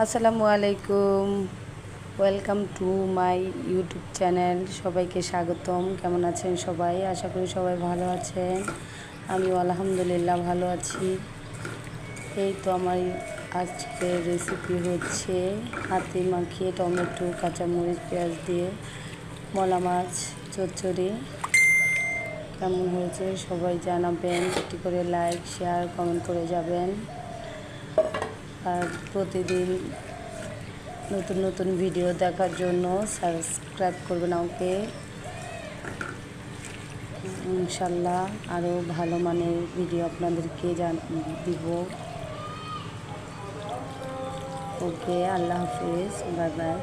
আসসালামু আলাইকুম। Welcome to my YouTube channel. সবাইকে স্বাগতম। কেমন আছেন সবাই? আশা করি সবাই ভালো আছেন। আমিও আলহামদুলিল্লাহ ভালো আছি। এই তো আমার আজকের রেসিপি হচ্ছে হাতে মাখিয়ে টমেটো, কাঁচামরিচ, পেঁয়াজ দিয়ে মলা মাছ চচ্চড়ি। কেমন হয়েছে সবাই জানাবেন। একটি করে লাইক, শেয়ার, কমেন্ট করে যাবেন। আর প্রতিদিন নতুন নতুন ভিডিও দেখার জন্য সাবস্ক্রাইব করবেন আমাকে। ইনশাল্লাহ আরও ভালো মানের ভিডিও আপনাদেরকে দিব। ওকে, আল্লাহ হাফিজ, বাই বাই।